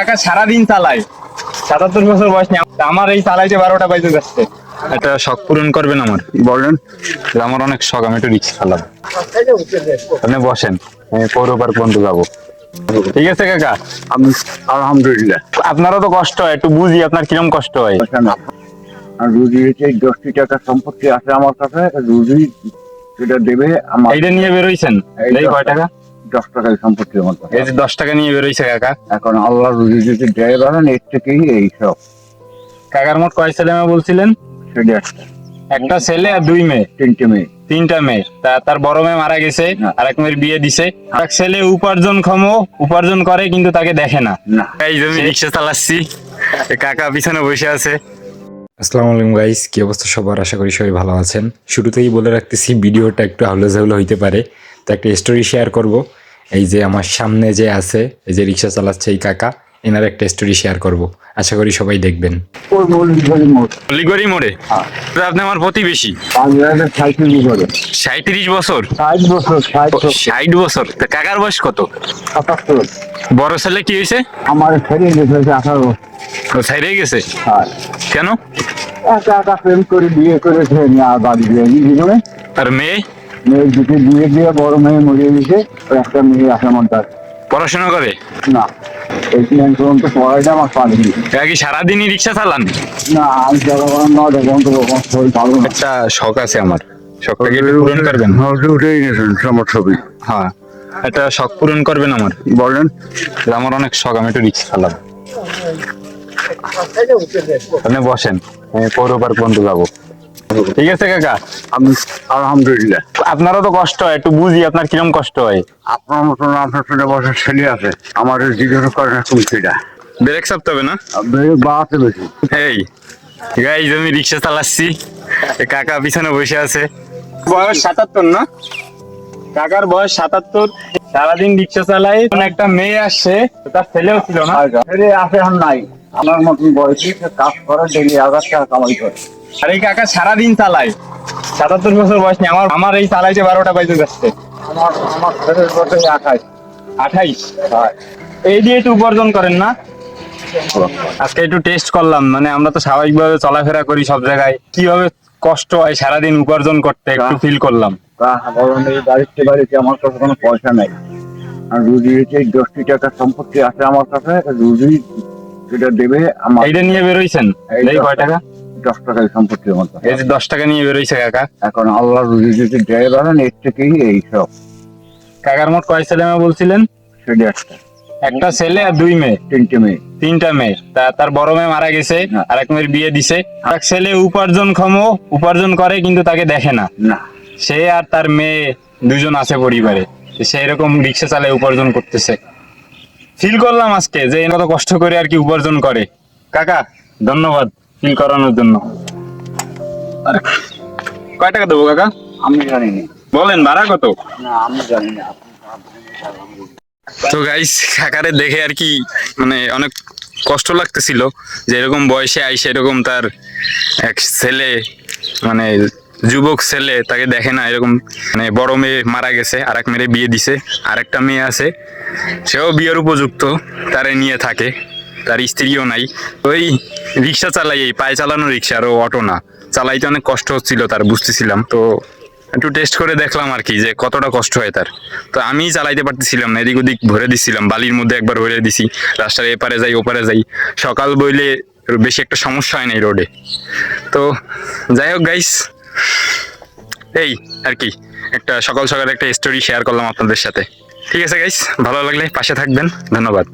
কাকা সারাদিন চালায়, ৭৭ বছর বয়স নিয়ে। আমার এই চালাইতে 12টা বাজে যাচ্ছে। একটা শখ পূরণ করবেন আমার? বলেন। আমার অনেক শখ, আমি একটু রিক্সা চালাবো। আপনি বসেন, আমি পৌর পার্ক পর্যন্ত যাবো। ঠিক আছে কাকা? আমি আলহামদুলিল্লাহ। আপনারও তো কষ্ট হয়, একটু বুঝি আপনার কিরম কষ্ট হয়। আর রুজি 10টি টাকা সম্পত্তি আছে আমার কাছে, রুজি সেটা দেবে আমার। এইটা নিয়ে বেরোইছেন? এই কয় টাকা? 10 টাকায় সম্পত্তি আমার কাছে। এই যে 10 টাকা নিয়ে বেরোইছে কাকা। এখন আল্লাহ রুজি যদি দেয় বলেন, এর থেকেই এইসব। কাকার মোট কয় ছেলে মেয়ে বলছিলেন? সেটা একটা ছেলে আর 2 মেয়ে। 3টে মেয়ে। 3টা মেয়ে। তার বড় মেয়ে মারা গেছে, আর এক মেয়ের বিয়ে দিছে। এক ছেলে উপার্জন করে কিন্তু তাকে দেখে না। এই যে আমি রিক্সা চালাচ্ছি, কাকা পিছনে বসে আছে। আসসালামু আলাইকুম গাইস, কি অবস্থা সবার? আশা করি সবাই ভালো আছেন। শুরুতেই বলে রাখতেছি, ভিডিওটা একটু হাউলে হইতে পারে, তো একটা স্টোরি শেয়ার করব। এই যে আমার সামনে যে আছে, এই যে রিক্সা চালাচ্ছে এই কাকা, এনার একটা স্টোরি শেয়ার করব। আশা করি সবাই দেখবেন। ওই অলিগড়ি মোড়ে? আপনি আমার প্রতিবেশী। 37 বছর? 60 বছর? তা কাকার বয়স কত? 77। বড় ছেলে কি হয়েছে? আমার ছেড়ে গেছে 18 বছর। ছাইরে গেছে? কেন? একা একা প্রেম করে বিয়ে করেছে, বাড়ি দিয়ে দুজনে। আর মেয়ে? মেয়ে দুটো বিয়ে দিয়ে বড় মেয়ে মরিয়ে গেছে, একটা মেয়ে আছে আমার কাছে। পড়াশোনা করে না, এই প্ল্যান পর্যন্ত পড়াইটা আমার পারিনি। কি সারাদিনই রিক্সা চালান? না, আমি যখন শরীর ভালো না। একটা শখ আছে আমার, শখটাকে একটু পূরণ করবেন? উঠেই গেছেন আমার ছবি। হ্যাঁ, একটা শখ পূরণ করবেন আমার? বলেন। আমার অনেক শখ, আমি একটু রিক্সা চালাবো। আপনি বসেন, আমি পৌর পার্ক পর্যন্ত যাবো। ঠিক আছে কাকা? আমি আলহামদুলিল্লাহ। আপনারও তো কষ্ট হয়, একটু বুঝি আপনার কিরম কষ্ট হয়। আপনার মতন 18 বছর ছেলে আছে, আমার জিজ্ঞাসা করে না কোন ছেলেটা। ব্রেক চাপতে হবে না? বাড়াতে বেশি। এই গাইজ, আমি রিক্সা চালাচ্ছি, কাকা পিছনে বসে আছে। বয়স 77 না? কাকার বয়স 77, সারাদিন রিক্সা চালাই। একটা মেয়ে আসছে, তার ছেলেও ছিল না। ছেলে আছে এখন নাই, আমার মতন বয়সী কাজ করে, ডেলি 1000 টাকা কামাই করে। আর এই কাকা সারাদিন চালায়, 77 বছর বয়স নিয়ে। আমার এই চালাইতে 12টা বাজে যাচ্ছে। আমার ছেলের বয়স 28। 28? এই দিয়ে একটু উপার্জন করেন না? আজকে একটু টেস্ট করলাম, মানে আমরা তো স্বাভাবিকভাবে চলাফেরা করি সব জায়গায়, কিভাবে কষ্ট হয় সারাদিন উপার্জন করতে একটু ফিল করলাম। বাড়িতে আমার কাছে কোনো পয়সা নাই। আর রুজি 10টি টাকা সম্পত্তি আছে আমার কাছে, রুজি সেটা দেবে আমার। এইটা নিয়ে বেরোইছেন? এই কয় টাকা? 10 টাকায় সম্পত্তি আমার কাছে। এই যে 10 টাকা নিয়ে বেরোইছে কাকা। এখন আল্লাহ রুজি যদি দেয় বলেন, এর থেকেই এইসব। কাকার মোট কয় ছেলে মেয়ে বলছিলেন? সেটা একটা ছেলে আর 2 মেয়ে। 3টে মেয়ে। 3টা মেয়ে। তার বড় মেয়ে মারা গেছে, আর এক মেয়ের বিয়ে দিছে। এক ছেলে উপার্জন করে কিন্তু তাকে দেখে না। সে আর তার মেয়ে দুজন আছে পরিবারে, সেই রকম রিক্সা চালায় উপার্জন করতেছে। ফিল করলাম আজকে যে কত কষ্ট করে আর কি উপার্জন করে। কাকা ধন্যবাদ ফিল করানোর জন্য। কয় টাকা দেবো কাকা? আমি জানি না। বলেন ভাড়া কত? না, আমি জানি না। তো গাইস, কাকারে দেখে আর কি মানে অনেক কষ্ট লাগতেছিল যে এরকম বয়সে আইসে এরকম তার এক ছেলে, মানে যুবক ছেলে, তাকে দেখে না। এরকম মানে বড় মেয়ে মারা গেছে, আর এক মেয়ে বিয়ে দিছে, আর একটা মেয়ে আছে, সেও বিয়ের উপযুক্ত, তারে নিয়ে থাকে, তার স্ত্রীও নাই। ওই রিক্সা চালাই, এই পায়ে চালানো রিক্সা, আর অটো না, চালাইতে অনেক কষ্ট হচ্ছিল তার, বুঝতেছিলাম। তো একটু টেস্ট করে দেখলাম আর কি যে কতটা কষ্ট হয় তার। তো আমি চালাইতে পারতেছিলাম না, এদিক ওদিক ভরে দিচ্ছিলাম, বালির মধ্যে একবার ভরে দিছি, রাস্তার এপারে যাই ওপারে যাই। সকাল বইলে বেশি একটা সমস্যা হয় না এই রোডে। তো যাই হোক গাইস, এই আর কি একটা সকাল সকাল একটা স্টোরি শেয়ার করলাম আপনাদের সাথে। ঠিক আছে গাইস, ভালো লাগলে পাশে থাকবেন, ধন্যবাদ।